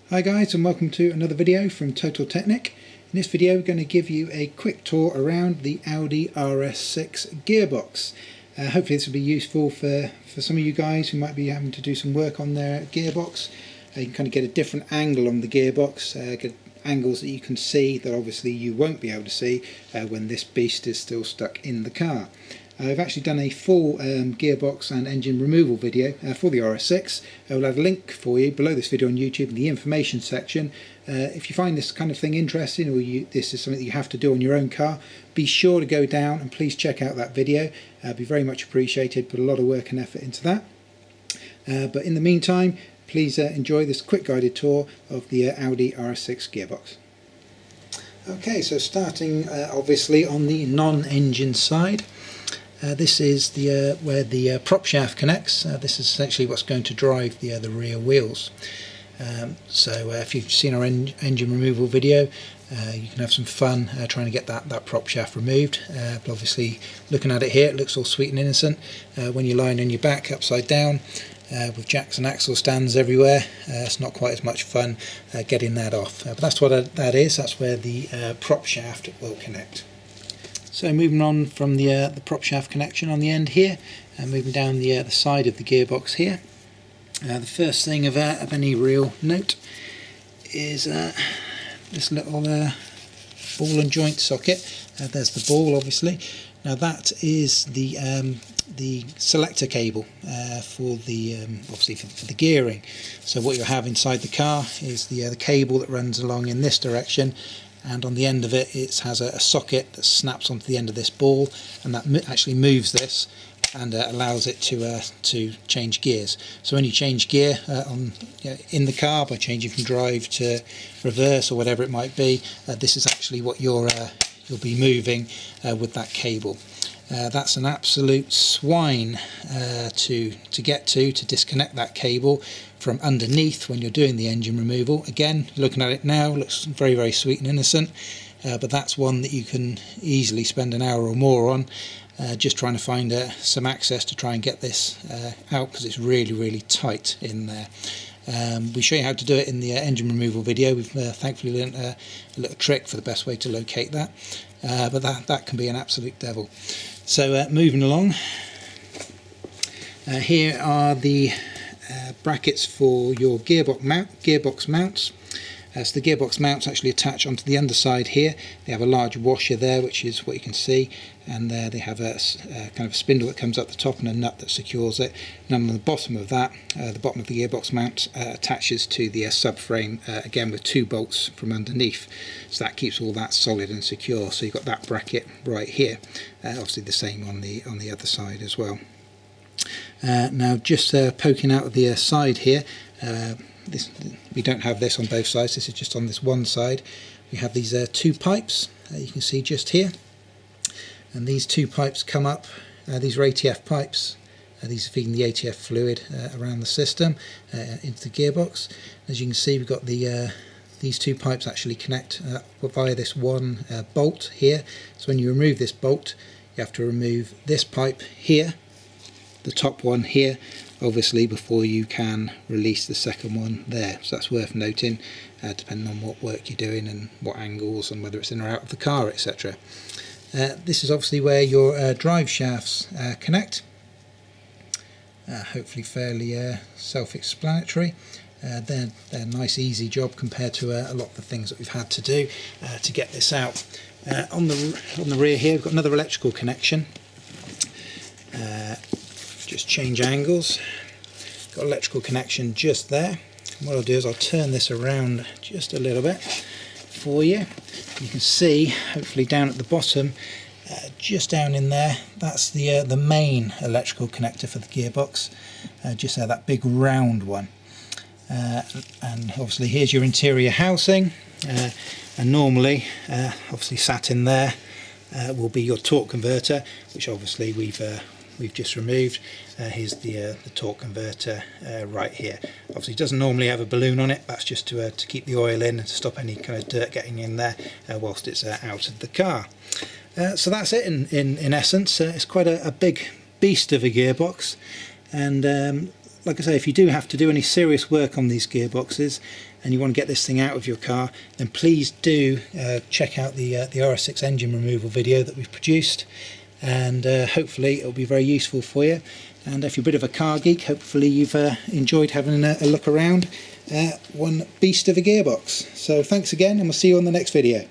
Hi guys, and welcome to another video from Total Technik. In this video we're going to give you a quick tour around the Audi RS6 Gearbox. Hopefully this will be useful for some of you guys who might be having to do some work on their gearbox. You can kind of get a different angle on the gearbox, get angles that you can see that obviously you won't be able to see when this beast is still stuck in the car. I've actually done a full gearbox and engine removal video for the RS6. I'll have a link for you below this video on YouTube in the information section. If you find this kind of thing interesting, or this is something that you have to do on your own car, be sure to go down and please check out that video. It'd be very much appreciated. Put a lot of work and effort into that. But in the meantime, please enjoy this quick guided tour of the Audi RS6 Gearbox. Okay, so starting obviously on the non-engine side. This is the where the prop shaft connects. This is essentially what's going to drive the rear wheels. So if you've seen our engine removal video, you can have some fun trying to get that prop shaft removed. But obviously, looking at it here, it looks all sweet and innocent. When you're lying on your back upside down with jacks and axle stands everywhere, it's not quite as much fun getting that off. But that's what that is. That's where the prop shaft will connect. So moving on from the prop shaft connection on the end here, and moving down the side of the gearbox here. The first thing of any real note is this little ball and joint socket. There's the ball, obviously. Now that is the selector cable for the obviously for the gearing. So what you'll have inside the car is the cable that runs along in this direction. And on the end of it, it has a socket that snaps onto the end of this ball, and that actually moves this and allows it to change gears. So when you change gear in the car by changing from drive to reverse or whatever it might be, this is actually what you'll be moving with that cable. That's an absolute swine to get to disconnect that cable from underneath when you're doing the engine removal. Again, looking at it now, looks very, very sweet and innocent, but that's one that you can easily spend an hour or more on just trying to find some access to try and get this out, because it's really, really tight in there. We show you how to do it in the engine removal video. We've thankfully learned a little trick for the best way to locate that, but that can be an absolute devil. So moving along, here are the brackets for your gearbox mounts. So the gearbox mounts actually attach onto the underside here. They have a large washer there, which is what you can see, and they have a kind of a spindle that comes up the top and a nut that secures it. And on the bottom of that, the bottom of the gearbox mount attaches to the subframe, again with 2 bolts from underneath. So that keeps all that solid and secure. So you've got that bracket right here. Obviously the same on the other side as well. Now just poking out of the side here, we don't have this on both sides, this is just on this one side. We have these 2 pipes, you can see just here, and these 2 pipes come up, these are ATF pipes, these are feeding the ATF fluid around the system into the gearbox. As you can see, we've got these 2 pipes actually connect via this one bolt here. So when you remove this bolt, you have to remove this pipe here, the top one here, obviously, before you can release the second one there. So that's worth noting, depending on what work you're doing and what angles and whether it's in or out of the car, etc. This is obviously where your drive shafts connect. Hopefully fairly self-explanatory. They're a nice easy job compared to a lot of the things that we've had to do to get this out. On the rear here we've got another electrical connection. Just change angles. Got electrical connection just there. And what I'll do is I'll turn this around just a little bit for you. You can see, hopefully down at the bottom, just down in there, that's the main electrical connector for the gearbox. Just there, that big round one. And obviously here's your interior housing. And normally, obviously sat in there, will be your torque converter, which obviously we've just removed. Here's the torque converter right here. Obviously it doesn't normally have a balloon on it. That's just to keep the oil in and to stop any kind of dirt getting in there whilst it's out of the car. So that's it in essence. It's quite a big beast of a gearbox, and like I say, if you do have to do any serious work on these gearboxes and you want to get this thing out of your car, then please do check out the RS6 engine removal video that we've produced, and hopefully it'll be very useful for you. And if you're a bit of a car geek, hopefully you've enjoyed having a look around one beast of a gearbox. So thanks again, and we'll see you on the next video.